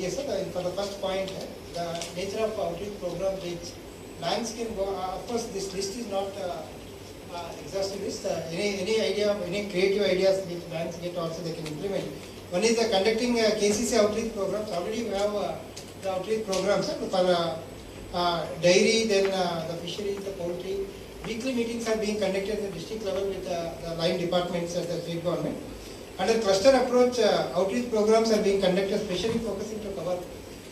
Yes, sir. For the first point, the nature of outreach program which banks can go, of course this list is not exhaustive list. Any idea, any creative ideas which banks get also they can implement. One is conducting KCC outreach programs. Already we have the outreach programs for dairy, then the fisheries, the poultry. Weekly meetings are being conducted at the district level with the line departments at the state government. Under cluster approach, outreach programs are being conducted, especially focusing to cover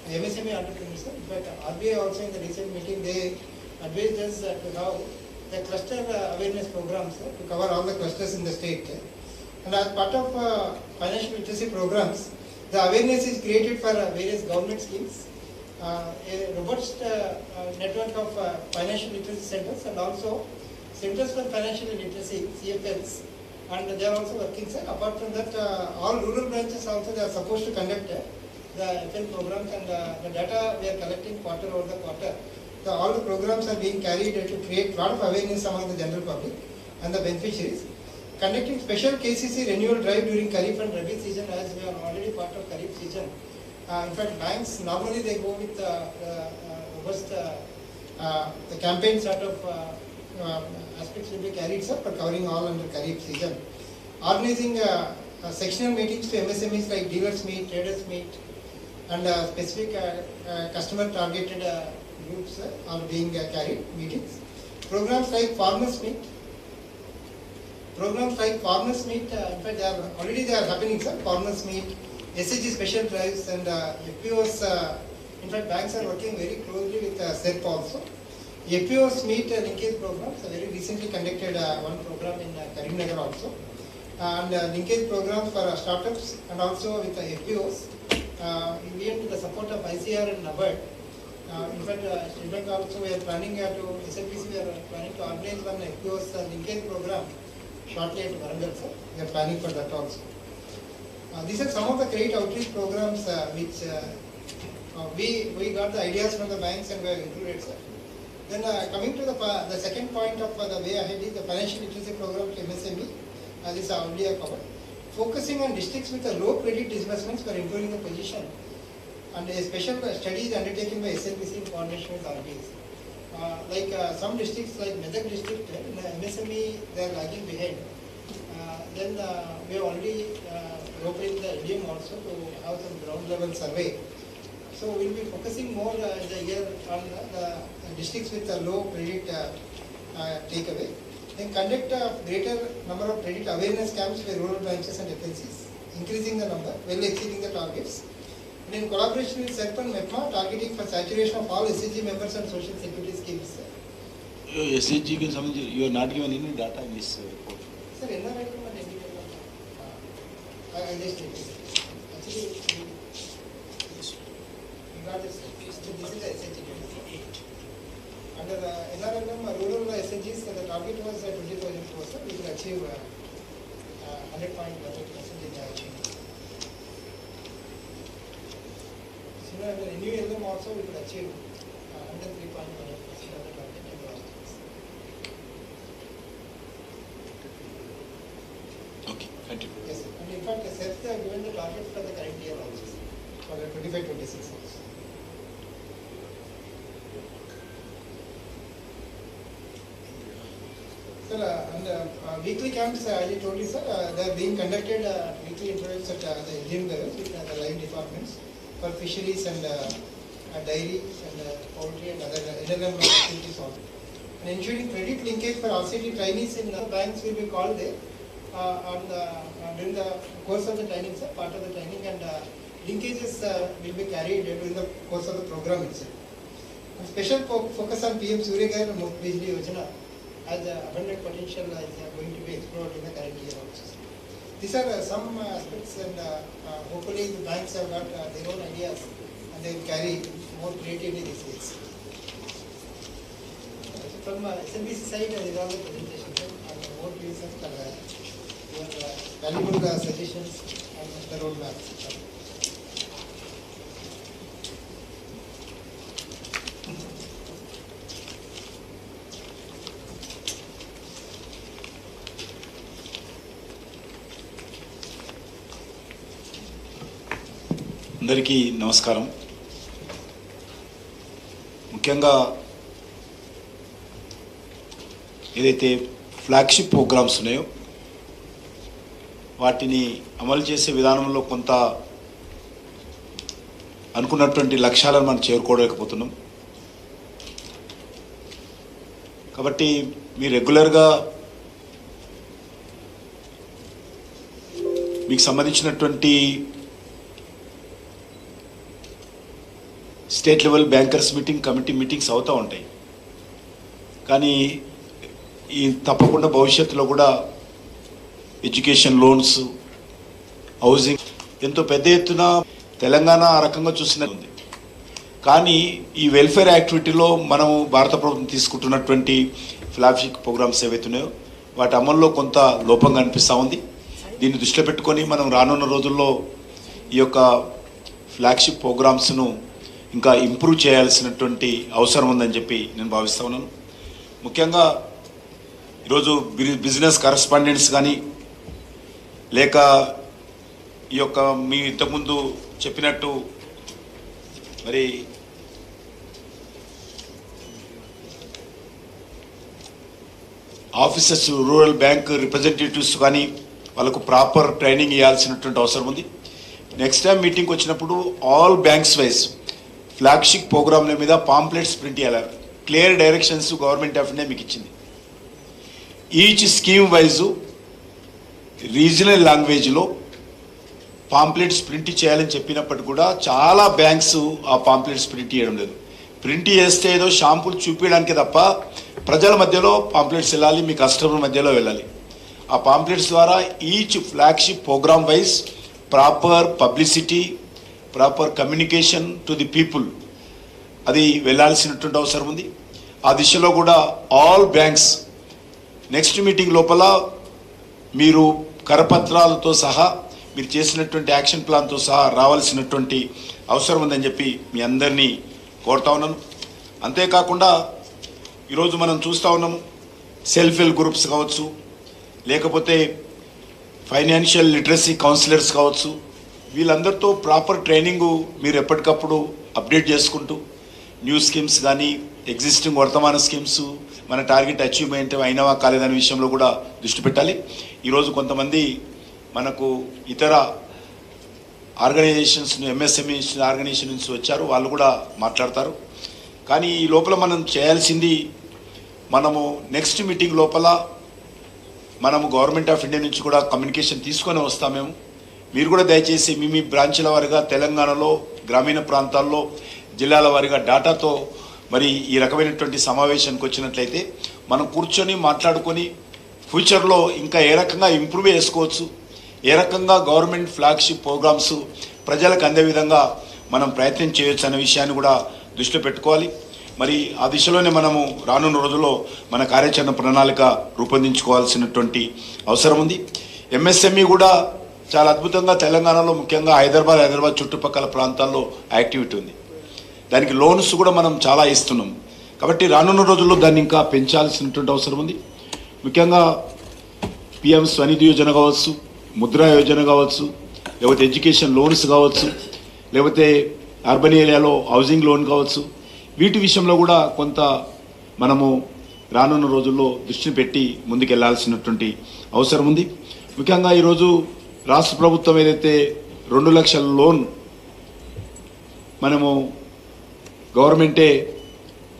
MSME entrepreneurs. In fact, RBI also in the recent meeting they advised us to have the cluster awareness programs to cover all the clusters in the state. And as part of financial literacy programs, the awareness is created for various government schemes, a robust network of financial literacy centers and also centers for financial literacy, CFLs, and they are also working, sir. Apart from that, all rural branches also they are supposed to conduct the FL programs, and the data we are collecting quarter over the quarter. All the programs are being carried to create a lot of awareness among the general public and the beneficiaries. Conducting special KCC renewal drive during Kharif and Rabi season, as we are already part of Kharif season. In fact, banks normally they go with robust the campaign sort of aspects will be carried, sir, for covering all under Kharif season. Organizing sectional meetings to MSMEs like dealers meet, traders meet, and specific customer targeted groups are being carried meetings. Programs like farmers meet. In fact, they are happening, sir. Farmers meet, SHG special drives, and FPOs. In fact, banks are working very closely with SERP also. FPOs meet linkage programs. Very recently conducted one program in Karimnagar also, and linkage programs for startups and also with the FPOs. Even with the support of ICR and NABARD. In fact, State Bank also we are planning to SLPC we are planning to organize one FPOs linkage program shortly at Warangal, sir. We are planning for that also. These are some of the great outreach programs which we got the ideas from the banks and we have included, sir. Then coming to the second point of the way ahead is the financial literacy program to MSME. This is already covered. Focusing on districts with a low credit disbursements for improving the position, and a special study is undertaken by SLPC in coordination with RBIs. Like some districts like Medak district, in MSME they are lagging behind. Then we have already opened the idiom also to have some ground level survey. So we will be focusing more in the year on the districts with a low credit takeaway. Then conduct a greater number of credit awareness camps by rural branches and FLCs, increasing the number, well exceeding the targets. And in collaboration with SERP and MEPMA, targeting for saturation of all SHG members and social security schemes. SHG, you are not given any data in this report. Sir, I just repeat. Actually, we got this. This is the SHG data. Under NRLM, rural SHGs, the target was 20,000 crores. We will achieve 100.18% in the achievement. Under NULM also we will achieve 103.18% of the target in the Okay, continue. Yes, sir. And in fact, the SERPs are given the target for the current year also, for the 25-26 also. Sir, and weekly camps, as I told you, sir, they are being conducted weekly intervals at the Indian level with the line departments for fisheries and dairy and poultry and other NLM activities also. And ensuring credit linkage for RCT trainees in banks will be called there during the course of the training, sir, part of the training, and linkages will be carried during the course of the program itself. And special focus on PM Surya Ghar and Muft Bijli Yojana as abundant potential is going to be explored in the current year also. These are some aspects, and hopefully the banks have got their own ideas and they will carry more creatively these days. From SLBC side, there is all the presentation and more views and your valuable suggestions and the roadmap. అందరికీ నమస్కారం. ముఖ్యంగా ఏదైతే flagship programmes ఉన్నాయో వాటిని అమలు చేసే విధానంలో కొంత అనుకున్నటువంటి లక్ష్యాలను మనం చేరుకోలేకపోతున్నాం. కాబట్టి మీరు రెగ్యులర్గా మీకు సంబంధించినటువంటి state level bankers meeting, committee meetings అవుతూ ఉంటాయి. కానీ ఈ తప్పకుండా భవిష్యత్తులో కూడా ఎడ్యుకేషన్ లోన్స్, హౌసింగ్ ఎంతో పెద్ద ఎత్తున తెలంగాణ ఆ రకంగా చూసినది ఉంది. కానీ ఈ వెల్ఫేర్ యాక్టివిటీలో మనం భారత ప్రభుత్వం తీసుకుంటున్నటువంటి ఫ్లాగ్షిప్ ప్రోగ్రామ్స్ ఏవైతున్నాయో వాటి అమల్లో కొంత లోపంగా అనిపిస్తూ ఉంది. దీన్ని దృష్టిలో పెట్టుకొని మనం రానున్న రోజుల్లో ఈ యొక్క ఫ్లాగ్షిప్ ప్రోగ్రామ్స్ను ఇంకా ఇంప్రూవ్ చేయాల్సినటువంటి అవసరం ఉందని చెప్పి నేను భావిస్తూ ఉన్నాను. ముఖ్యంగా ఈరోజు బిజినెస్ కరస్పాండెంట్స్ కానీ లేక ఈ యొక్క మీ ఇంతకుముందు చెప్పినట్టు మరి ఆఫీసర్స్, రూరల్ బ్యాంక్ రిప్రజెంటేటివ్స్ కానీ వాళ్ళకు ప్రాపర్ ట్రైనింగ్ ఇవ్వాల్సినటువంటి అవసరం ఉంది. నెక్స్ట్ టైం మీటింగ్కి వచ్చినప్పుడు ఆల్ బ్యాంక్స్ వైజ్ ఫ్లాగ్షిప్ ప్రోగ్రాంల మీద పాంప్లెట్స్ ప్రింట్ చేయాలి. Clear directions government of India మీకు ఇచ్చింది. ఈచ్ స్కీమ్ వైజు రీజనల్ లాంగ్వేజ్లో పాంప్లెట్స్ ప్రింట్ చేయాలని చెప్పినప్పటికీ కూడా చాలా బ్యాంక్స్ ఆ పాంప్లెట్స్ ప్రింట్ చేయడం లేదు. ప్రింట్ చేస్తే ఏదో షాంపులు చూపించడానికి తప్ప ప్రజల మధ్యలో పాంప్లెట్స్ వెళ్ళాలి, మీ కస్టమర్ మధ్యలో వెళ్ళాలి. ఆ పాంప్లెట్స్ ద్వారా each flagship programme wise proper publicity, proper communication to the people అది వెళ్ళాల్సినటువంటి అవసరం ఉంది. ఆ దిశలో కూడా ఆల్ బ్యాంక్స్ నెక్స్ట్ మీటింగ్ లోపల మీరు కరపత్రాలతో సహా మీరు చేసినటువంటి యాక్షన్ ప్లాన్తో సహా రావాల్సినటువంటి అవసరం ఉందని చెప్పి మీ అందరినీ కోరుతా ఉన్నాను. అంతేకాకుండా ఈరోజు మనం చూస్తూ ఉన్నాము సెల్ఫ్ హెల్ప్ గ్రూప్స్ కావచ్చు, లేకపోతే ఫైనాన్షియల్ లిటరసీ కౌన్సిలర్స్ కావచ్చు, వీళ్ళందరితో ప్రాపర్ ట్రైనింగు మీరు ఎప్పటికప్పుడు అప్డేట్ చేసుకుంటూ న్యూ స్కీమ్స్ కానీ ఎగ్జిస్టింగ్ వర్తమాన స్కీమ్స్ మన టార్గెట్ అచీవ్మెంట్ అయినవా కాలేదనే విషయంలో కూడా దృష్టి పెట్టాలి. ఈరోజు కొంతమంది మనకు ఇతర ఆర్గనైజేషన్స్, ఎంఎస్ఎంఈ ఆర్గనైజేషన్ నుంచి వచ్చారు, వాళ్ళు కూడా మాట్లాడతారు. కానీ ఈ లోపల మనం చేయాల్సింది, మనము నెక్స్ట్ మీటింగ్ లోపల మనము గవర్నమెంట్ ఆఫ్ ఇండియా నుంచి కూడా కమ్యూనికేషన్ తీసుకొని వస్తాం. మీరు కూడా దయచేసి మీ బ్రాంచ్ల వారిగా తెలంగాణలో గ్రామీణ ప్రాంతాల్లో జిల్లాల వారిగా డాటాతో మరి ఈ రకమైనటువంటి సమావేశానికి వచ్చినట్లయితే మనం కూర్చొని మాట్లాడుకొని ఫ్యూచర్లో ఇంకా ఏ రకంగా ఇంప్రూవ్ చేసుకోవచ్చు, ఏ రకంగా గవర్నమెంట్ ఫ్లాగ్షిప్ ప్రోగ్రామ్స్ ప్రజలకు అందే విధంగా మనం ప్రయత్నం చేయొచ్చు అనే విషయాన్ని కూడా దృష్టిలో పెట్టుకోవాలి. మరి ఆ దిశలోనే మనము రానున్న రోజుల్లో మన కార్యాచరణ ప్రణాళిక రూపొందించుకోవాల్సినటువంటి అవసరం ఉంది. ఎంఎస్ఎంఈ కూడా చాలా అద్భుతంగా తెలంగాణలో ముఖ్యంగా హైదరాబాద్ చుట్టుపక్కల ప్రాంతాల్లో యాక్టివిటీ ఉంది. దానికి లోన్స్ కూడా మనం చాలా ఇస్తున్నాం. కాబట్టి రానున్న రోజుల్లో దాన్ని ఇంకా పెంచాల్సినటువంటి అవసరం ఉంది. ముఖ్యంగా పిఎం స్వనిధి యోజన కావచ్చు, ముద్రా యోజన కావచ్చు, లేకపోతే ఎడ్యుకేషన్ లోన్స్ కావచ్చు, లేకపోతే అర్బన్ ఏరియాలో హౌసింగ్ లోన్ కావచ్చు, వీటి విషయంలో కూడా కొంత మనము రానున్న రోజుల్లో దృష్టిని పెట్టి ముందుకెళ్లాల్సినటువంటి అవసరం ఉంది. ముఖ్యంగా ఈరోజు రాష్ట్ర ప్రభుత్వం ఏదైతే 2 లక్షల లోన్ మనము గవర్నమెంటే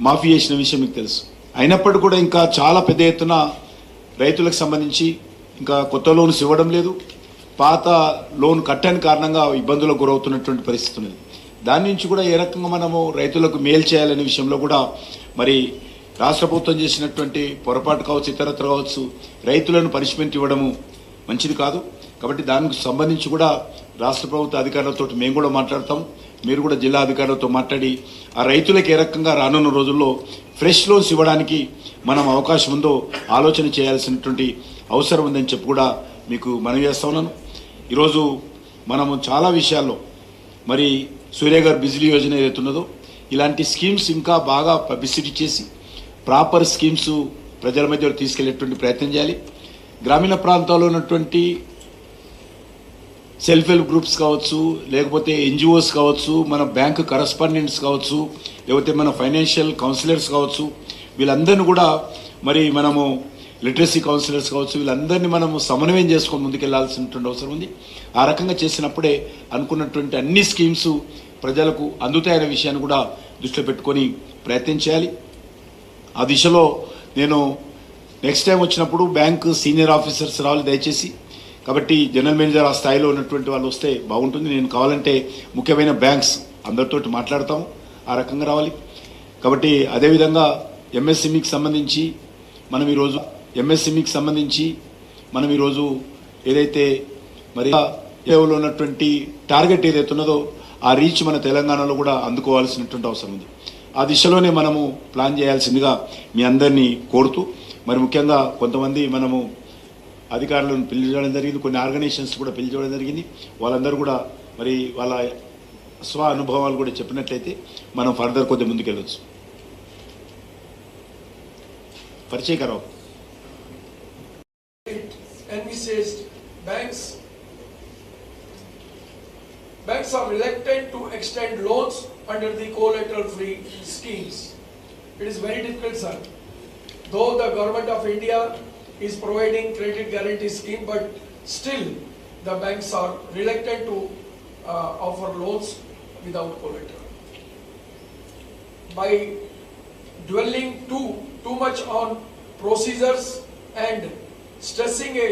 మాఫీ చేసిన విషయం మీకు తెలుసు. అయినప్పటికీ కూడా ఇంకా చాలా పెద్ద ఎత్తున రైతులకు సంబంధించి ఇంకా కొత్త లోన్స్ ఇవ్వడం లేదు. పాత లోన్ కట్టని కారణంగా ఇబ్బందులకు గురవుతున్నటువంటి పరిస్థితి ఉన్నది. దాని నుంచి కూడా ఏ రకంగా మనము రైతులకు మేలు చేయాలనే విషయంలో కూడా మరి రాష్ట్ర ప్రభుత్వం చేసినటువంటి పొరపాటు కావచ్చు, ఇతరత్ర కావచ్చు, రైతులను పనిష్మెంట్ ఇవ్వడము మంచిది కాదు. కాబట్టి దానికి సంబంధించి కూడా రాష్ట్ర ప్రభుత్వ అధికారులతో మేము కూడా మాట్లాడతాం. మీరు కూడా జిల్లా అధికారులతో మాట్లాడి ఆ రైతులకు ఏ రకంగా రానున్న రోజుల్లో ఫ్రెష్ లోన్స్ ఇవ్వడానికి మనం అవకాశం ఉందో ఆలోచన చేయాల్సినటువంటి అవసరం ఉందని చెప్పి కూడా మీకు మనవి చేస్తా ఉన్నాను. ఈరోజు మనము చాలా విషయాల్లో మరి సూర్యగారు బిజిలీ యోజన ఏదైతున్నదో ఇలాంటి స్కీమ్స్ ఇంకా బాగా పబ్లిసిటీ చేసి ప్రాపర్ స్కీమ్స్ ప్రజల మధ్యలో తీసుకెళ్లేటువంటి ప్రయత్నం చేయాలి. గ్రామీణ ప్రాంతాల్లో ఉన్నటువంటి సెల్ఫ్ హెల్ప్ గ్రూప్స్ కావచ్చు, లేకపోతే ఎన్జిఓస్ కావచ్చు, మన బ్యాంక్ కరస్పాండెంట్స్ కావచ్చు, లేకపోతే మన ఫైనాన్షియల్ కౌన్సిలర్స్ కావచ్చు, వీళ్ళందరినీ కూడా మరి మనము లిటరసీ కౌన్సిలర్స్ కావచ్చు, వీళ్ళందరినీ మనము సమన్వయం చేసుకొని ముందుకెళ్లాల్సినటువంటి అవసరం ఉంది. ఆ రకంగా చేసినప్పుడే అనుకున్నటువంటి అన్ని స్కీమ్స్ ప్రజలకు అందుతాయనే విషయాన్ని కూడా దృష్టిలో పెట్టుకొని ప్రయత్నం చేయాలి. ఆ దిశలో నేను నెక్స్ట్ టైం వచ్చినప్పుడు బ్యాంక్ సీనియర్ ఆఫీసర్స్ రావాలి దయచేసి. కాబట్టి జనరల్ మేనేజర్ ఆ స్థాయిలో ఉన్నటువంటి వాళ్ళు వస్తే బాగుంటుంది. నేను కావాలంటే ముఖ్యమైన బ్యాంక్స్ అందరితోటి మాట్లాడతాము, ఆ రకంగా రావాలి. కాబట్టి అదేవిధంగా ఎంఎస్ఎంఈకి సంబంధించి మనం ఈరోజు ఏదైతే మరి లెవెల్లో ఉన్నటువంటి టార్గెట్ ఏదైతే ఉన్నదో ఆ రీచ్ మన తెలంగాణలో కూడా అందుకోవాల్సినటువంటి అవసరం ఉంది. ఆ దిశలోనే మనము ప్లాన్ చేయాల్సిందిగా మీ అందరినీ కోరుతూ, మరి ముఖ్యంగా కొంతమంది మనము అధికారులను పిలిచడం జరిగింది, కొన్ని ఆర్గనైజేషన్స్ కూడా పిలిచడం జరిగింది. వాళ్ళందరూ కూడా మరి వాళ్ళ స్వ అనుభవాలు కూడా చెప్పినట్లయితే మనం ఫర్దర్ కొద్దిగా ముందుకెళ్ళవచ్చు. పరిచయకరావు envisaged banks are reluctant to extend loans under the collateral-free schemes. It is very difficult, sir. Though the government of India is providing credit guarantee scheme, but still the banks are reluctant to offer loans without collateral. By dwelling too much on procedures and stressing a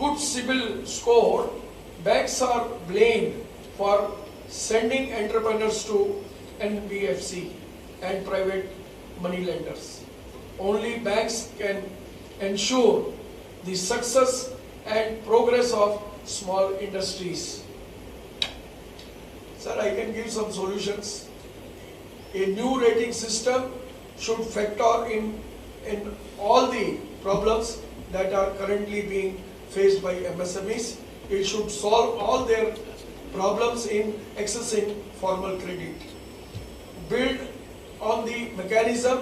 good CIBIL score, banks are blamed for sending entrepreneurs to NBFC and private money lenders. Only banks can ensure the success and progress of small industries. Sir, I can give some solutions. A new rating system should factor in all the problems that are currently being faced by MSMEs. It should solve all their problems in accessing formal credit. Build on the mechanism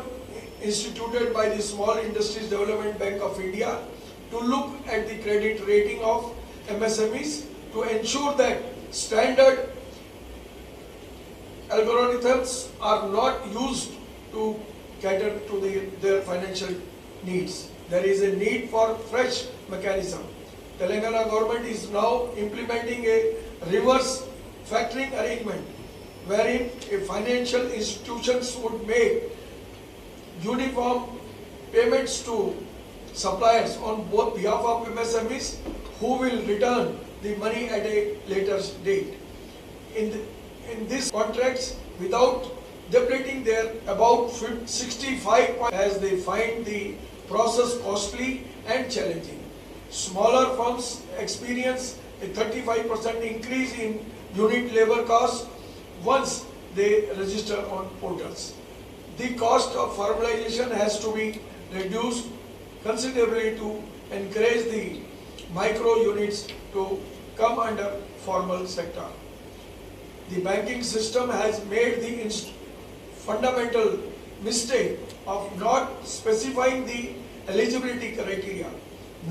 instituted by the Small Industries Development Bank of India to look at the credit rating of MSMEs to ensure that standard algorithms are not used to cater to their financial needs. There is a need for fresh mechanism. Telangana government is now implementing a reverse factoring arrangement wherein a financial institutions would make uniform payments to suppliers on both behalf of MSMEs who will return the money at a later date. In these contracts, without depleting their about 65 as they find the process costly and challenging. Smaller firms experience a 35% increase in unit labor costs once they register on portals. The cost of formalization has to be reduced considerably to encourage the micro units to come under formal sector. The banking system has made the fundamental mistake of not specifying the eligibility criteria.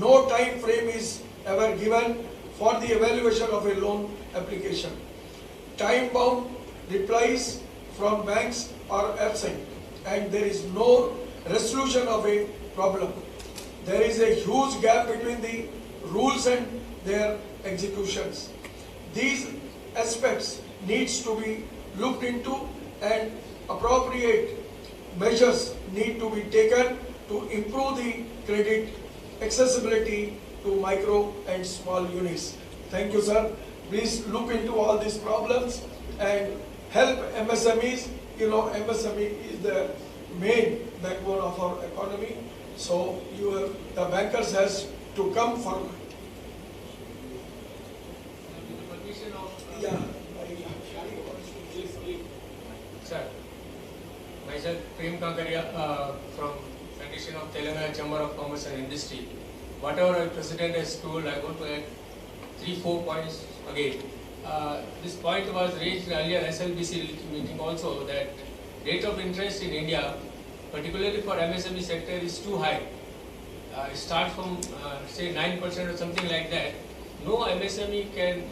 No time frame is ever given for the evaluation of a loan application. Time-bound replies from banks are absent and there is no resolution of a problem. There is a huge gap between the rules and their executions. These aspects needs to be looked into and appropriate measures need to be taken to improve the credit accessibility to micro and small units. Thank you, sir. Please look into all these problems and help MSMEs. You know, MSME is the main backbone of our economy. So the bankers has to come forward. Yeah. Sir, myself Prem Kankaria from Federation of Telangana Chamber of Commerce and Industry. Whatever our president has told, I want to add 3-4 points again. This point was raised in earlier SLBC meeting also, that rate of interest in India, particularly for MSME sector, is too high. It starts from say 9% or something like that, no MSME can,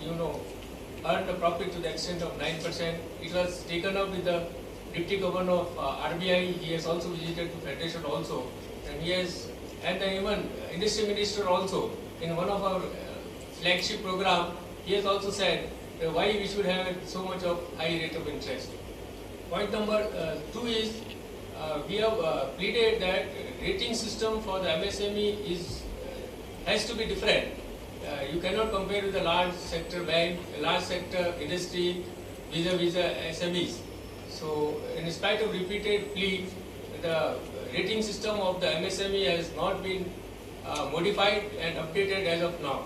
earn the profit to the extent of 9%. It was taken up with the Deputy Governor of RBI. He has also visited to Federation also, and even Industry Minister also in one of our flagship program. He has also said why we should have so much of high rate of interest. Point number 2 is we have pleaded that rating system for the MSME has to be different. You cannot compare with a large sector bank, a large sector industry vis-a-vis SMEs. So, in spite of repeated plea, the rating system of the MSME has not been modified and updated as of now.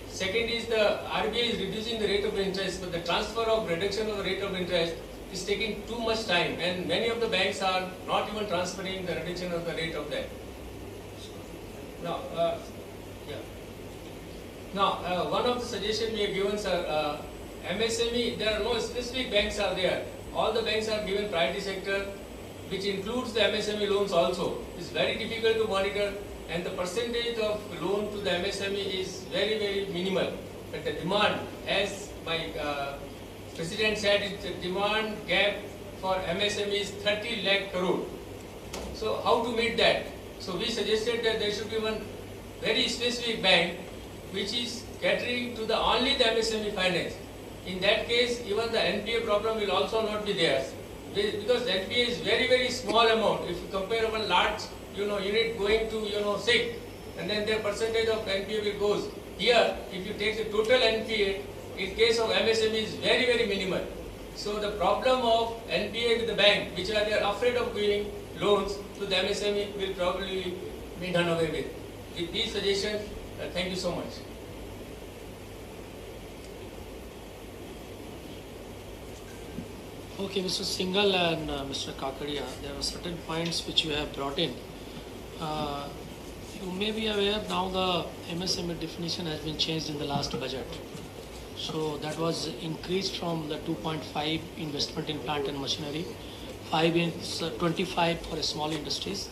Second is the RBI is reducing the rate of interest, but the transfer of reduction of the rate of interest is taking too much time, and many of the banks are not even transferring the reduction of the rate of that. Now, one of the suggestions we have given, sir, MSME, there are no specific banks are there. All the banks are given priority sector, which includes the MSME loans also. It's very difficult to monitor, and the percentage of loan to the MSME is very, very minimal. But the demand, as my President said, the demand gap for MSME is 30 lakh crore. So how to meet that? So we suggested that there should be one very specific bank which is catering to only the MSME finance. In that case, even the NPA problem will also not be there, because NPA is very, very small amount. If you compare a large, unit going to, sick, and then their percentage of NPA will goes. Here, if you take the total NPA, in case of MSME is very, very minimal. So the problem of NPA with the bank, which they are afraid of giving loans to the MSME, will probably be done away with. With these suggestions, thank you so much. Okay, Mr. Singhal and Mr. Kakadia, there are certain points which you have brought in. You may be aware now the MSME definition has been changed in the last budget. So that was increased from the 2.5 investment in plant and machinery, 25 for small industries.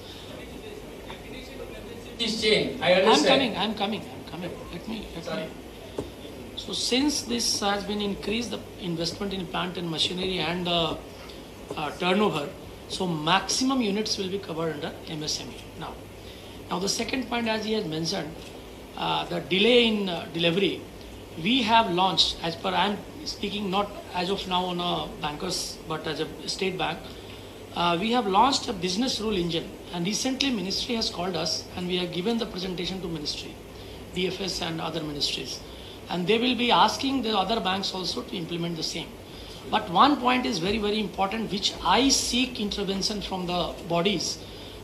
This change, I understand. I'm coming. Let me. So since this has been increased, the investment in plant and machinery and turnover, so maximum units will be covered under MSME. Now the second point, as he has mentioned, the delay in delivery, we have launched, as per I am speaking not as of now on a bankers but as a state bank, we have launched a business rule engine, and recently ministry has called us and we have given the presentation to ministry, DFS and other ministries, and they will be asking the other banks also to implement the same. But one point is very, very important, which I seek intervention from the bodies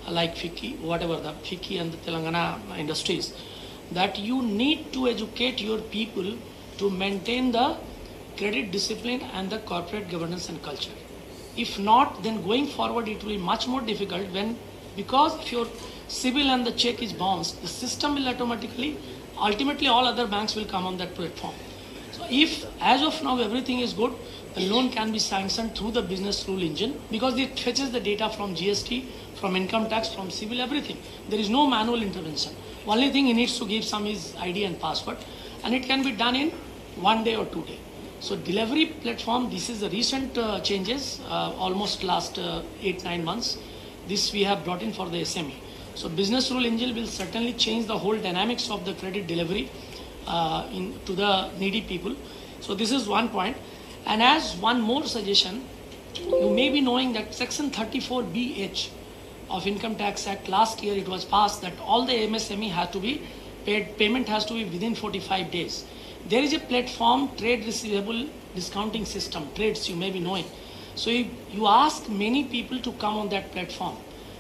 like FICCI, whatever the FICCI and the Telangana industries, that you need to educate your people to maintain the credit discipline and the corporate governance and culture. If not, then going forward it will be much more difficult, because if your CIBIL and the check is bounced, the system will ultimately all other banks will come on that platform. So if as of now everything is good, the loan can be sanctioned through the business rule engine, because it fetches the data from GST, from income tax, from CIBIL, everything. There is no manual intervention. Only thing he needs to give some is ID and password, and it can be done in 1 day or 2 days. So delivery platform, this is the recent changes, almost last 8-9 months. This we have brought in for the SME. So business rule engine will certainly change the whole dynamics of the credit delivery to the needy people. So this is one point. And as one more suggestion, you may be knowing that section 34BH of Income Tax Act, last year it was passed that all the MSME has to be paid, payment has to be within 45 days. There is a platform, trade receivable discounting system, trades, you may be knowing. So you ask many people to come on that platform,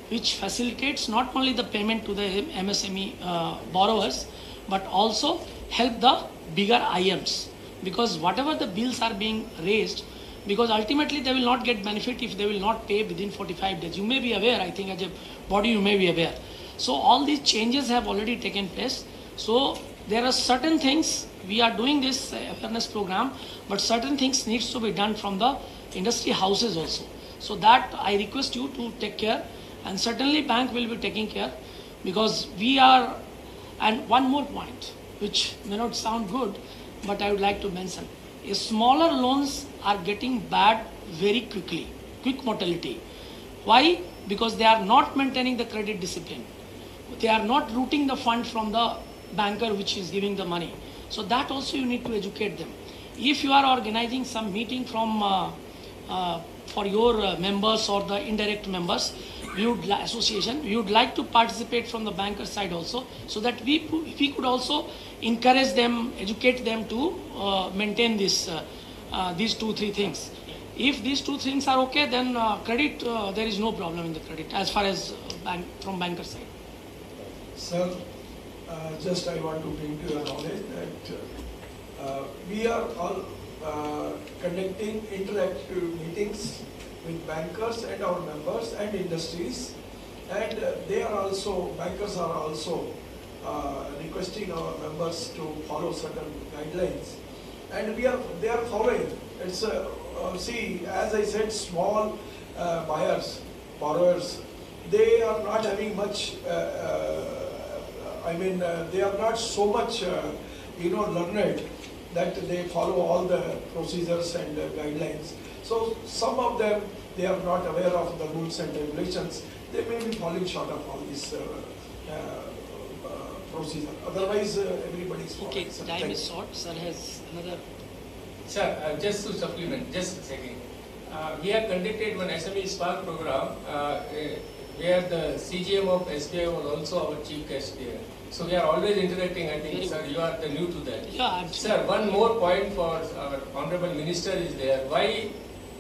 which facilitates not only the payment to the MSME borrowers, but also help the bigger IMs, because whatever the bills are being raised, because ultimately they will not get benefit if they will not pay within 45 days. You may be aware, I think as a body you may be aware. So all these changes have already taken place. So there are certain things, we are doing this awareness program, but certain things needs to be done from the industry houses also. So that I request you to take care, and certainly bank will be taking care, because we are, and one more point, which may not sound good, but I would like to mention. Smaller loans are getting bad very quickly, quick mortality. Why? Because they are not maintaining the credit discipline. They are not routing the fund from the banker which is giving the money. So that also you need to educate them. If you are organizing some meeting from for your members or the indirect members, association, we would like to participate from the banker side also, so that we could also encourage them, educate them to maintain this these 2-3 things. If these 2 things are okay, then credit, there is no problem in the credit as far as from banker side. Sir, just I want to bring to your knowledge that we are all conducting interactive meetings with bankers and our members and industries, and they are also, bankers are also requesting our members to follow certain guidelines, and they are following. It's see, as I said, small borrowers, they are not having much, they are not so much, learned that they follow all the procedures and guidelines. So some of them, they are not aware of the rules and regulations. They may be falling short of all these procedure. Otherwise, everybody is following. Okay, time is short. Sir has another. Sir, just to supplement, just a second. We have conducted one SME Spark program where the CGM of SBI was also our chief guest there. So we are always interacting. I think, sir, you are the new to that. Yeah, sir, one more point for our honorable minister is there. Why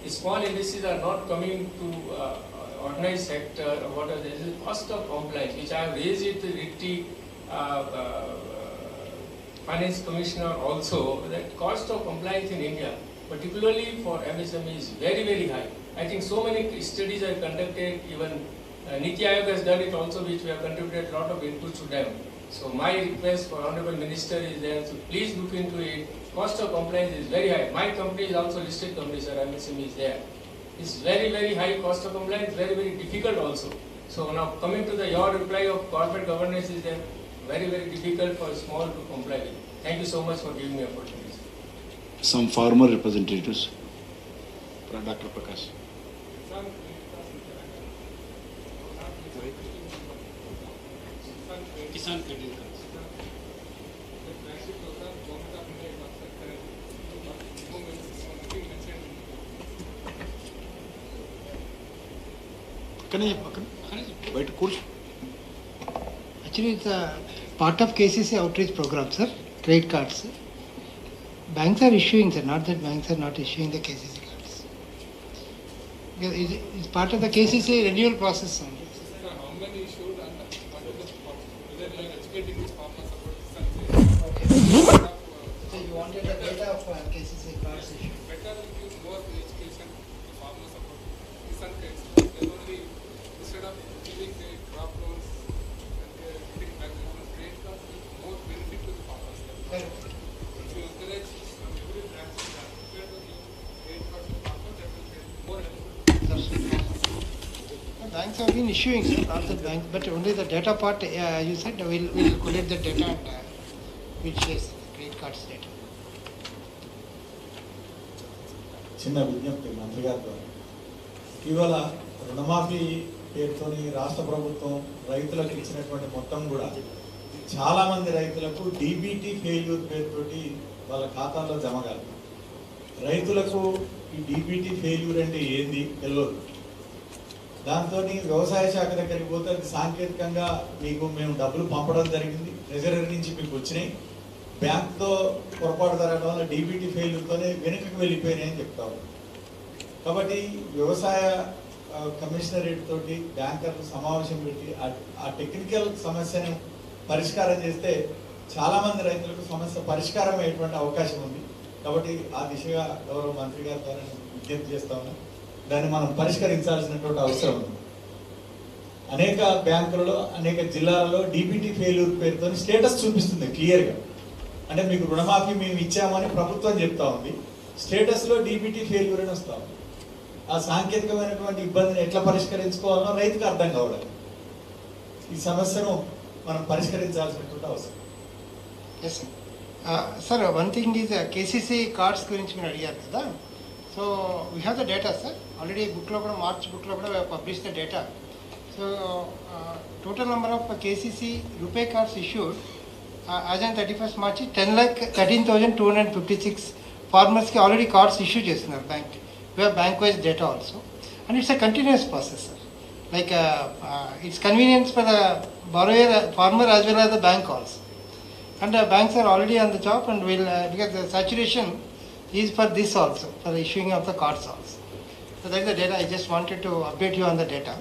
small industries are not coming to organized sector or whatever? There is a cost of compliance, which I have raised it to the finance commissioner also, that cost of compliance in India, particularly for MSME, is very, very high. I think so many studies are conducted, even Niti Aayog has done it also, which we have contributed a lot of inputs to them. So my request for honorable minister is there, so please look into it. Cost of compliance is very high. My company is also listed company, sir, MSME is there. It's very, very high cost of compliance, very, very difficult also. So now coming to your reply of corporate governance is there, very, very difficult for small to comply with. Thank you so much for giving me opportunity. Some farmer representatives. Dr. Prakash. Kisan credit cards. Wait, cool. Actually, it's a part of KCC outreach program, sir. Credit cards, sir. Banks are issuing, sir. Not that banks are not issuing the KCC cards. It's part of the KCC renewal process only. Sir, how many issued and what is the whether you are educating these farmers about this and Okay. So you wanted the data of KCC cards issued. better give more education to farmers about this and credit. Then only instead of giving the crop loans and they are getting back the credit cards, more benefit to the farmers. Correct. If you encourage from every branch to give credit cards to farmers, that will get more helpful. Banks have been issuing, sir, not the banks, but only the data part, you said, we'll collect the data and we'll share the credit cards data. చిన్న విజ్ఞప్తి మంత్రి గారి ద్వారా ఇవాళ రుణమాఫీ పేరుతోని రాష్ట్ర ప్రభుత్వం రైతులకు ఇచ్చినటువంటి మొత్తం కూడా చాలా మంది రైతులకు డీబీటీ ఫెయిల్యూర్ పేరుతోటి వాళ్ళ ఖాతాల్లో జమ కాదు. రైతులకు ఈ డీబీటీ ఫెయిల్యూర్ అంటే ఏంది తెలియదు. దాంతో వ్యవసాయ శాఖ దగ్గరికి పోతే అది సాంకేతికంగా మేము డబ్బులు పంపడం జరిగింది, ట్రెజరీ నుంచి మీకు వచ్చినాయి, బ్యాంక్తో పొరపాటు జరగడం వల్ల డీబీటీ ఫెయిల్యూర్తోనే వెనుకకు వెళ్ళిపోయినాయని చెప్తాము. కాబట్టి వ్యవసాయ కమిషనరేట్ తోటి బ్యాంకర్లు సమావేశం పెట్టి ఆ టెక్నికల్ సమస్యను పరిష్కారం చేస్తే చాలామంది రైతులకు సమస్య పరిష్కారం అయ్యేటువంటి అవకాశం ఉంది. కాబట్టి ఆ దిశగా గౌరవ మంత్రి గారి ద్వారా విజ్ఞప్తి చేస్తా ఉన్నాం. దాన్ని మనం పరిష్కరించాల్సినటువంటి అవసరం ఉంది. అనేక బ్యాంకులలో అనేక జిల్లాలలో డీబీటీ ఫెయిల్యూర్ పేరుతో స్టేటస్ చూపిస్తుంది క్లియర్గా. అంటే మీకు రుణమాఫీ మేము ఇచ్చామని ప్రభుత్వం చెప్తా ఉంది, స్టేటస్లో డీబీటీ ఫెయిల్యూర్ అని వస్తా ఉంది. ఆ సాంకేతికమైనటువంటి ఇబ్బందిని ఎట్లా పరిష్కరించుకోవాలో రైతుకు అర్థం కావడం. ఈ సమస్యను మనం పరిష్కరించాల్సినటువంటి అవసరం. Yes, sir. Sir, one thing is KCC cards గురించి మీరు అడిగారు కదా. So we have the data, sir. Already book లో కూడా March book లో కూడా we have published the data. So total number of KCC RuPay cards issued as on 31st March 10,13,256 farmers కి already cards issue చేస్తున్నారు bank. We have bank wise data also, and it's a continuous process, sir. Like it's convenience for the borrower, farmer as well as the bank also. And the banks are already on the job and will because the saturation is for this also, for the issuing of the cards also. So that is the data. I just wanted to update you on the data.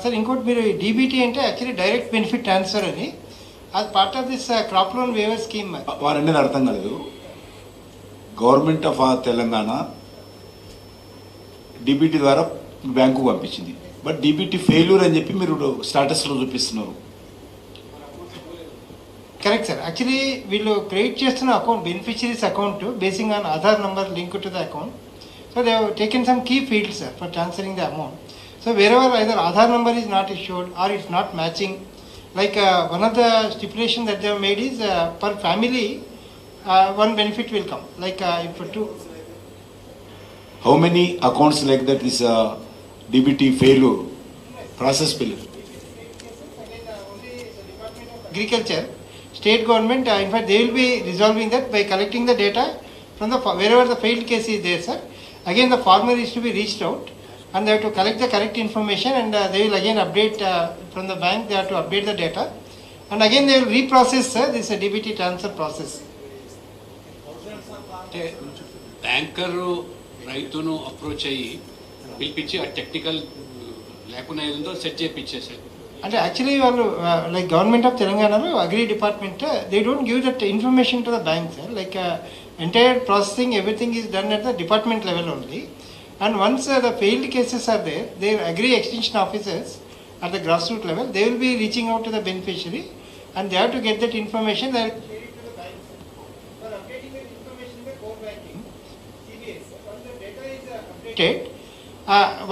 Sir, ఇంకోటి మీరు DBT అంటే actually direct benefit transfer అని, అది part of this crop loan waiver scheme. వారనేది అర్థం కాలేదు. Government of Telangana DBT ద్వారా bank పంపించింది, బట్ DBT ఫెయిల్యూర్ అని చెప్పి మీరు స్టాటస్లో చూపిస్తున్నారు. Correct sir. యాక్చువల్లీ వీళ్ళు క్రియేట్ చేస్తున్న account beneficiaries account basing on Aadhaar number link to the account. So they have taken some key fields sir for transferring the amount. So wherever either Aadhaar number is not issued or it's not matching, like one of the stipulation that they have made is per family one benefit will come, like if two. How many accounts like that is DBT failure process failure? Agriculture, state government, in fact they will be resolving that by collecting the data from the wherever the failed case is there, sir. Again the farmer is to be reached out and they have to collect the correct information, and they will again update from the bank, they have to update the data, and again they will reprocess, sir, this DBT transfer process. అంటే banker రైతును approach అయ్యి పిలిపించి ఆ technical లేకుండా ఏదో set చేయించేసారు. అంటే actually వాళ్ళు like government of తెలంగాణలో agri department they don't give that information to the bank, sir. Like entire processing everything is done at the department level only, and once the failed cases are there, their agri extension officers at the grassroots level, they will be reaching out to the beneficiary and they have to get that information, they will share it to the bank. For updating that information in the core banking, CBS, once the data is updated,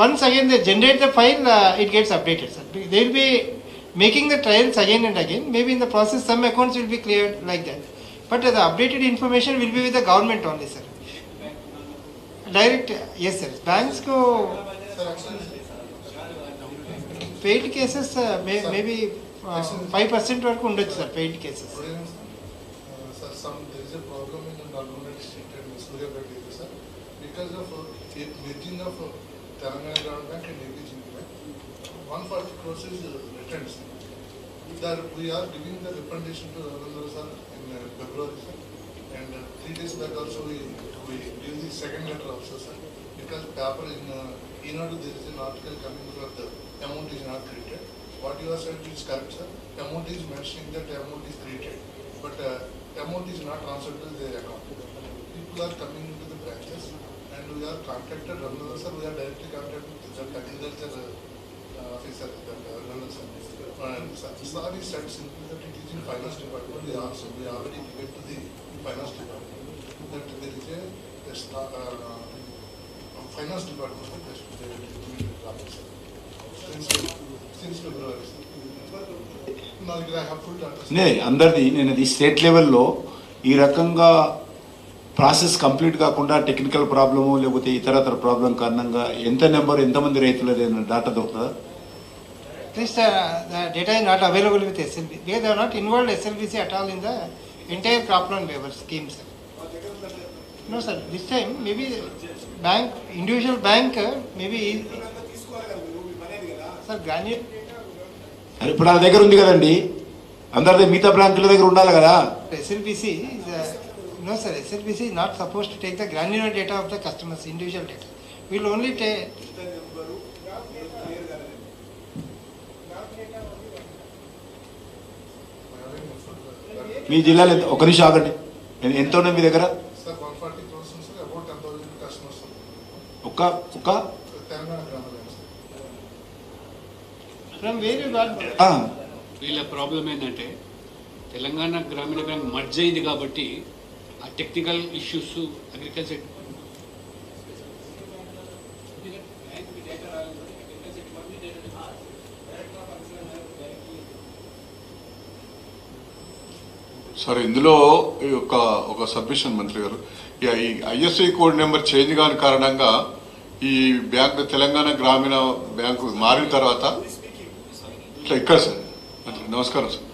once again they generate the file, it gets updated, sir. They will be making the trials again and again. Maybe in the process some accounts will be cleared like that, but the updated information will be with the government only, sir. Direct, yes sir. Banks ko failed cases maybe 5% వరకు ఉండొచ్చు sir failed cases. Sir, there is a problem in the Nalgonda district and Suryapet area, sir, because of merging of Telangana Ground Bank and AP Jubilee Bank. 140 crores is returned, sir. We are giving the representation to Ravindra sir in February, sir, and 3 days back also we give the second letter also, sir, because paper in Enadu there is an article coming for the amount is not created. What you have said is correct, sir. Amount is mentioning that amount is created, but amount is not transferred to their account. People are coming into the branches and we are contacted Ravindra sir, we are directly contacted with the agriculture officer, Ravindra sir. Sir is said simply that it is in finance department. We already given to the finance department that there is a finance department that they will officer since February. Now I have full data. అందరిది నేను అది state లెవెల్లో ఈ రకంగా process complete కాకుండా technical problem లేకపోతే ఇతరతర problem కారణంగా ఎంతమంది రైతులు డాటా దొరుకుతుందా? This the data is not available with SLB because they are not involved SLBC at all in the entire crop loan waiver scheme, sir. No sir, this time maybe bank, individual bank maybe sir granular. ఇప్పుడు నా దగ్గర ఉంది కదండి, అందరిది మిగతా బ్యాంకుల దగ్గర ఉండాలి కదా. SLBC is no sir, SLBC is not supposed to take the granular data of the customers, individual data. We will only take మీ జిల్లాలో ఒక నిమిషం ఆగండి, ఎంత ఉన్నాయి మీ దగ్గర? Sir, 140 crores, sir, about 10,000 customers. ఒక్క Telangana Grama Bank, sir. from where you got వీళ్ళ problem ఏంటంటే తెలంగాణ గ్రామీణ బ్యాంక్ మర్జ్ అయింది కాబట్టి ఆ టెక్నికల్ ఇష్యూస్ అగ్రికల్చర్ సార్ ఇందులో ఈ ఒక సబ్మిషన్ మంత్రి గారు, ఈ ఐఎస్ఐ కోడ్ నెంబర్ చేంజ్ కాని కారణంగా ఈ బ్యాంక్ తెలంగాణ గ్రామీణ బ్యాంకు మారిన తర్వాత ఇక్కడ సార్ మంత్రి నమస్కారం సార్,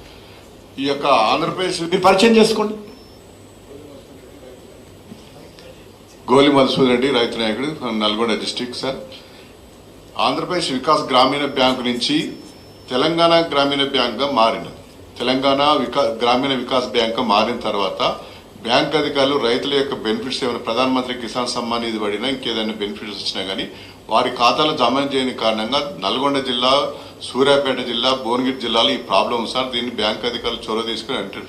ఈ యొక్క ఆంధ్రప్రదేశ్ మీరు పరిచయం చేసుకోండి. గోలి మధుసూదన్ రెడ్డి, రైతు నాయకుడు, నల్గొండ డిస్టిక్. సార్, ఆంధ్రప్రదేశ్ వికాస్ గ్రామీణ బ్యాంకు నుంచి తెలంగాణ గ్రామీణ బ్యాంక్గా మారిన తెలంగాణ గ్రామీణ వికాస్ బ్యాంక్గా మారిన తర్వాత బ్యాంక్ అధికారులు రైతుల యొక్క బెనిఫిట్స్ ఏమైనా ప్రధానమంత్రి కిసాన్ సమ్మాన్ నిధి పడినా ఇంకేదైనా బెనిఫిట్స్ వచ్చినా కానీ వారి ఖాతాలో జమ చేయని కారణంగా నల్గొండ జిల్లా, సూర్యాపేట జిల్లా, భువనగిరి జిల్లాలో ఈ ప్రాబ్లం సార్. దీన్ని బ్యాంక్ అధికారులు చొరవ తీసుకుని అంటే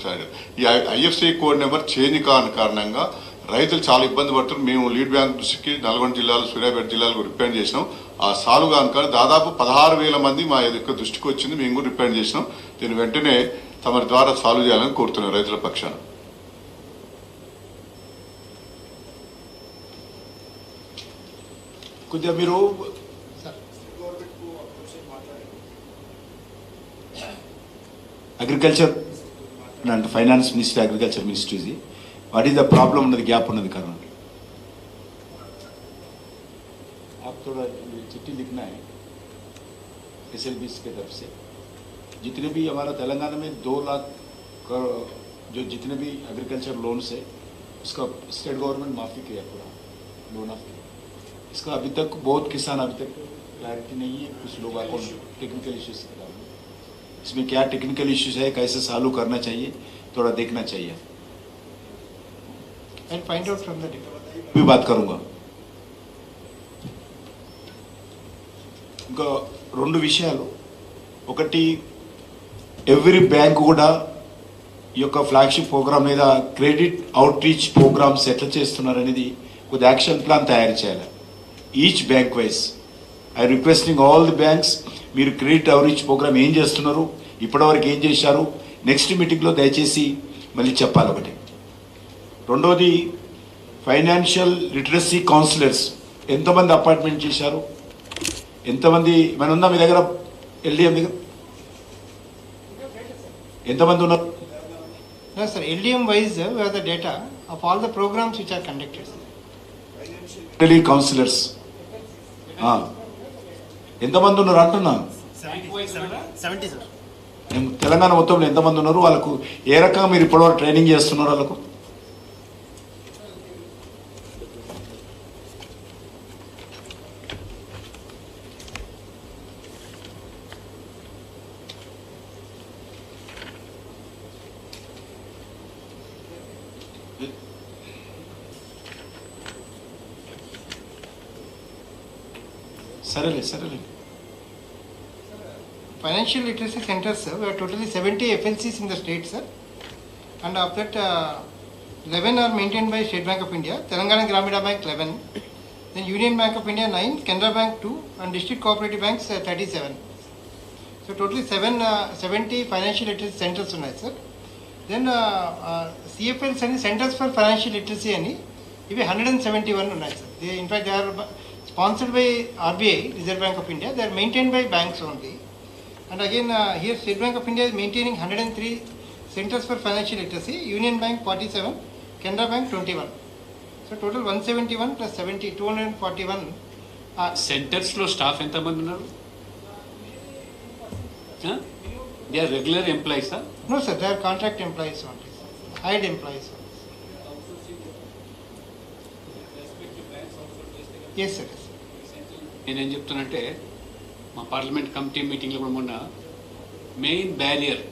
ఈ ఐఎఫ్సి కోడ్ నెంబర్ చేంజ్ కాని కారణంగా రైతులు చాలా ఇబ్బంది పడుతున్నారు. మేము లీడ్ బ్యాంక్ దృష్టికి నల్గొండ జిల్లాలో, సూర్యాపేట జిల్లాలకు రిప్రజెంట్ చేసినాం. ఆ సాల్వ్ కానుక దాదాపు 16,000 మంది మా యొక్క దృష్టికి వచ్చింది, మేము కూడా రిప్రజెంట్ చేసినాం. దీన్ని వెంటనే తమ ద్వారా సాల్వ్ చేయాలని కోరుతున్నాం రైతుల పక్షాన. కొద్దిగా మీరు అగ్రికల్చర్ అంటే ఫైనాన్స్ మినిస్ట్రీ, అగ్రికల్చర్ మినిస్ట్రీది व्हाट इज द प्रॉब्लम ఉన్నది గ్యాప్ ఉన్నది कारण आप थोड़ा चिट्ठी लिखना है एसएलबी के तरफ से जितने भी हमारा तेलंगाना में 2 लाख जो जितने भी एग्रीकल्चर लोन्स है उसका स्टेट गवर्नमेंट माफी किया पूरा लोन ऑफ इसका अभी तक बहुत किसान अभी तक क्लैरिटी नहीं है. कुछ लोग अकाउंट टेक्निकल इश्यूज इसमें क्या टेक्निकल इश्यूज है, कैसे सॉल्व करना चाहिए, थोड़ा देखना चाहिए. I'll find out from the भी बात करूंगा. ఇంకా 2 విషయాలు. ఒకటి, ఎవ్రీ బ్యాంక్ కూడా ఈ యొక్క ఫ్లాగ్షిప్ ప్రోగ్రామ్ మీద క్రెడిట్ అవుట్ రీచ్ ప్రోగ్రామ్స్ ఎట్లా చేస్తున్నారు అనేది కొద్ది యాక్షన్ ప్లాన్ తయారు చేయాలి. Each bank wise I requesting all the banks, మీరు క్రెడిట్ అవుట్ రీచ్ ప్రోగ్రామ్ ఏం చేస్తున్నారు, ఇప్పటివరకు ఏం చేశారు, నెక్స్ట్ మీటింగ్లో దయచేసి మళ్ళీ చెప్పాలి. ఒకటి. రెండోది, ఫైనాన్షియల్ లిటరసీ కౌన్సిలర్స్ ఎంతమంది అపాయింట్మెంట్ చేశారు, ఎంతమంది మన ఉందా మీ దగ్గర, ఎల్డిఎం దగ్గర ఎంతమంది ఉన్నారు? No sir, LDM wise we have the data of all the programs which are conducted. Counsellors ఎంతమంది ఉన్నారు అంటున్నా? 70 sir. తెలంగాణ మొత్తంలో ఎంతమంది ఉన్నారు, వాళ్ళకు ఏ రకంగా మీరు ఇప్పటివరకు ట్రైనింగ్ చేస్తున్నారు వాళ్ళకు? సరేలే. Financial literacy centers, sir, we have totally 70 FLCs in the state, sir. And of that, 11 are maintained by State Bank of India, Telangana Gramina Bank 11, then Union Bank of India 9, Canara Bank 2, and District Cooperative Banks 37. So totally 70 financial literacy centers ఉన్నాయి, sir. Then CFLs and Centers for Financial Literacy అని ఇవి 171 ఉన్నాయి, sir. In fact, they are sponsored by RBI, Reserve Bank of India. They are maintained by banks only. And again, here State Bank of India is maintaining 103 centers for financial literacy, Union Bank 47, Canara Bank 21. So total 171 plus 70, 241. సెంటర్స్లో staff ఎంతమంది ఉన్నారు? They are regular ఎంప్లాయీసా? No sir, they are contract employees only, sir. Hired employees only. Yes sir. నేనేం చెప్తానంటే మా parliament committee మీటింగ్లో కూడా మొన్న main barrier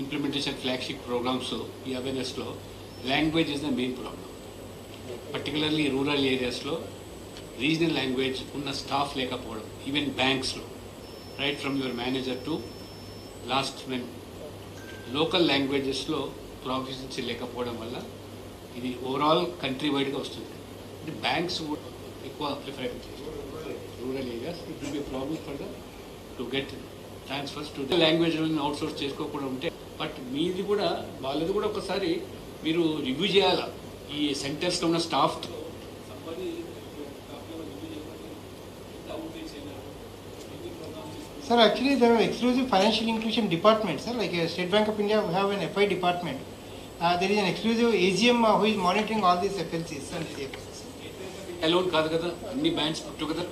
implementation flagship programmes ఈ అవేర్నెస్లో language is the main problem. Particularly rural ఏరియాస్లో రీజనల్ లాంగ్వేజ్ ఉన్న స్టాఫ్ లేకపోవడం, ఈవెన్ బ్యాంక్స్లో right from your manager to last men లోకల్ లాంగ్వేజెస్లో ప్రాఫిషియన్సీ లేకపోవడం వల్ల ఇది ఓవరాల్ కంట్రీ వైడ్గా వస్తుంది. అంటే బ్యాంక్స్ కూడా ఎక్కువ ప్రిఫర్ చేస్తారు rural areas. It will be problem for the to get transfers to language outsource చేసుకోకుండా ఉంటే. బట్ మీది కూడా వాళ్ళది కూడా ఒకసారి మీరు రివ్యూ చేయాలా ఈ సెంటర్స్లో ఉన్న staff. Sir, actually there are exclusive financial inclusion departments, sir. Like State Bank of India, we have an FI department there is an exclusive AGM who is monitoring all these FLCs and CFOs. alone కాదు కదా అన్ని banks put together.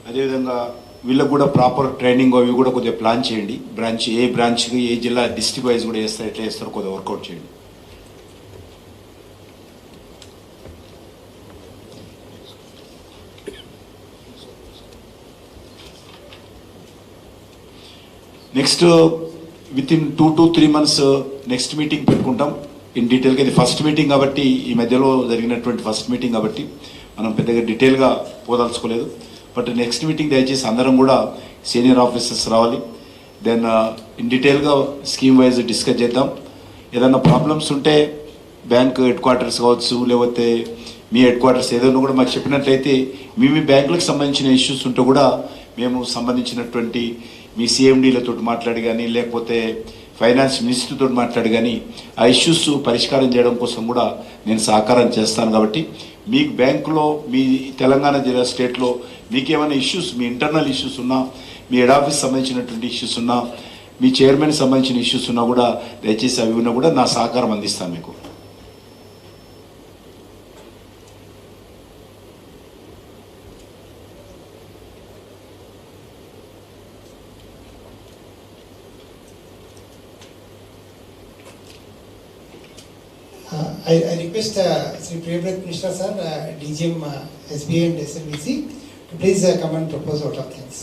అదేవిధంగా వీళ్ళకు కూడా proper training అవి కూడా కొద్దిగా plan చేయండి. బ్రాంచ్ ఏ బ్రాంచ్కి ఏ జిల్లా డిస్ట్రిక్ట్ వైజ్ కూడా వేస్తారు, ఎట్లా వేస్తారో కొద్దిగా వర్కౌట్ చేయండి. Next with in 2 to 3 months next meeting పెట్టుకుంటాం ఇన్ డీటెయిల్గా. ఇది ఫస్ట్ మీటింగ్ కాబట్టి, ఈ మధ్యలో జరిగినటువంటి ఫస్ట్ మీటింగ్ కాబట్టి మనం పెద్దగా డీటెయిల్గా పోదలుచుకోలేదు. బట్ నెక్స్ట్ మీటింగ్ దయచేసి అందరం కూడా సీనియర్ ఆఫీసర్స్ రావాలి. దెన్ ఇన్ డీటెయిల్గా స్కీమ్ వైజ్ డిస్కస్ చేద్దాం. ఏదైనా ప్రాబ్లమ్స్ ఉంటే బ్యాంక్ హెడ్ క్వార్టర్స్ కావచ్చు, లేకపోతే మీ హెడ్ క్వార్టర్స్ ఏదైనా కూడా మాకు చెప్పినట్లయితే మీ బ్యాంకులకు సంబంధించిన ఇష్యూస్ ఉంటే కూడా మేము సంబంధించినటువంటి మీ సిఎండీలతో మాట్లాడి కానీ, లేకపోతే ఫైనాన్స్ మినిస్టర్తో మాట్లాడి కానీ ఆ ఇష్యూస్ పరిష్కారం చేయడం కోసం కూడా నేను సహకారం చేస్తాను. కాబట్టి మీకు బ్యాంకులో, మీ తెలంగాణ జిల్లా స్టేట్లో మీకు ఏమైనా ఇష్యూస్, మీ ఇంటర్నల్ ఇష్యూస్ ఉన్నా, మీ హెడ్ ఆఫీస్ సంబంధించినటువంటి ఇష్యూస్ ఉన్నా, మీ చైర్మన్ సంబంధించిన ఇష్యూస్ ఉన్నా కూడా దయచేసి అవి ఉన్నా కూడా నా సహకారం అందిస్తాను మీకు. I request Sri Priyabrat Mishra sir, DGM SBI and SLBC, to please come and propose out of things.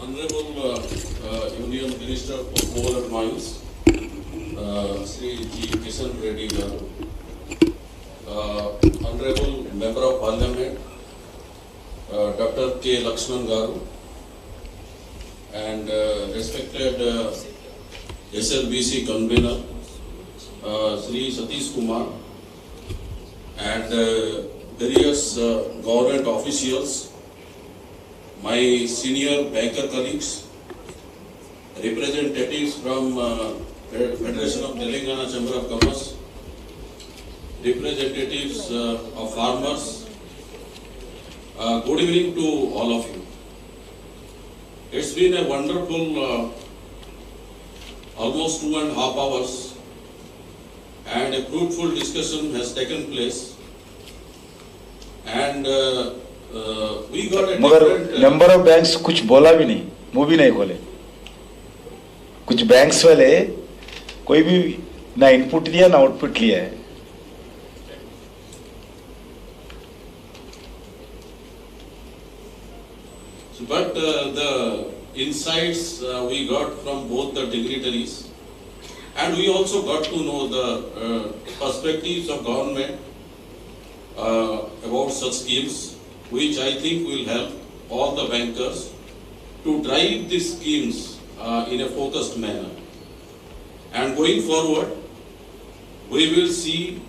Honorable Union Minister for Coal and Mines, Sri G. Kishan Reddy Garu, Honorable Member of Parliament, Dr. K. Lakshman Garu, and respected SLBC convener, Sri Satish Kumar, and various government officials, my senior banker colleagues, representatives from Federation of Telangana Chamber of Commerce, representatives of farmers, good evening to all of you. It's been a wonderful almost 2.5 hours, and a fruitful discussion has taken place, and we got a मगर different number of banks कुछ बोला भी नहीं, मुंह भी नहीं खोले. कुछ बैंक्स वाले कोई भी ना इनपुट लिया ना आउटपुट लिया है. But the insights we got from both the dignitaries, and we also got to know the perspectives of government about such schemes, which I think will help all the bankers to drive these schemes in a focused manner. And going forward, we will see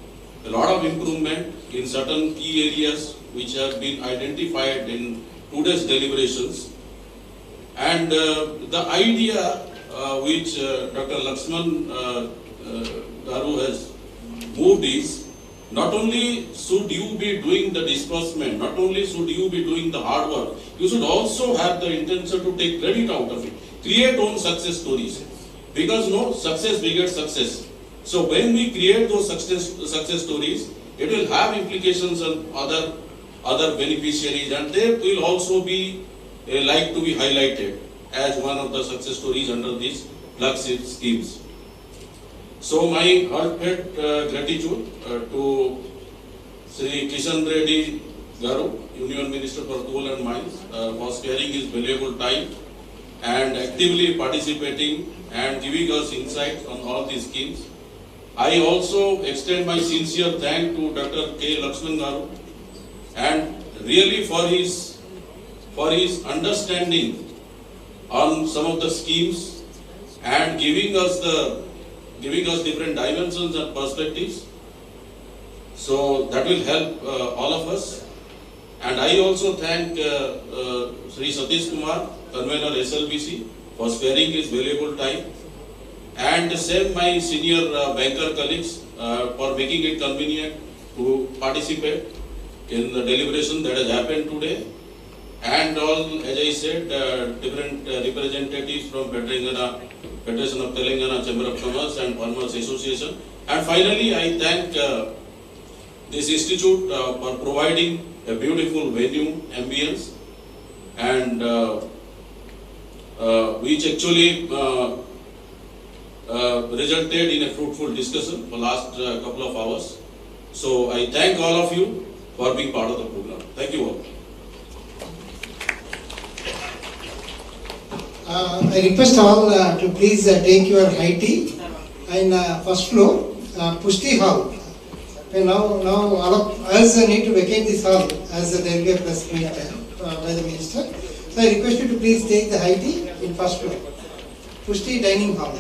a lot of improvement in certain key areas which have been identified in today's deliberations. And the idea which Dr. Lakshman Garu has moved is, not only should you be doing the disbursement, not only should you be doing the hard work, you should also have the intention to take credit out of it. Create own success stories. Because no, success begets success. So when we create those success stories, it will have implications on other beneficiaries, and they will also be like to be highlighted as one of the success stories under these flagship schemes. So my heartfelt gratitude to Sri Kishan Reddy Garu, Union Minister for Coal and Mines, for sparing his valuable time and actively participating and giving us insights on all these schemes. I also extend my sincere thanks to Dr. K. Lakshman Garu, and really for his understanding on some of the schemes and giving us different dimensions and perspectives. So that will help all of us. And I also thank Sri Satish Kumar, convener SLBC, for sparing his valuable time, and same my senior banker colleagues for making it convenient to participate in the deliberation that has happened today, and all, as I said, different representatives from Federation of Telangana Chamber of Commerce and Farmers Association. And finally, I thank this institute for providing a beautiful venue, ambience, and which actually resulted in a fruitful discussion for last couple of hours. So I thank all of you for being part of the program. Thank you all. I request all to please take your high tea and first floor, Pushti Hall. And now all of us need to vacate this hall as there will be a press meet by the minister. So I request you to please take the high tea in first floor, Pushti Dining Hall.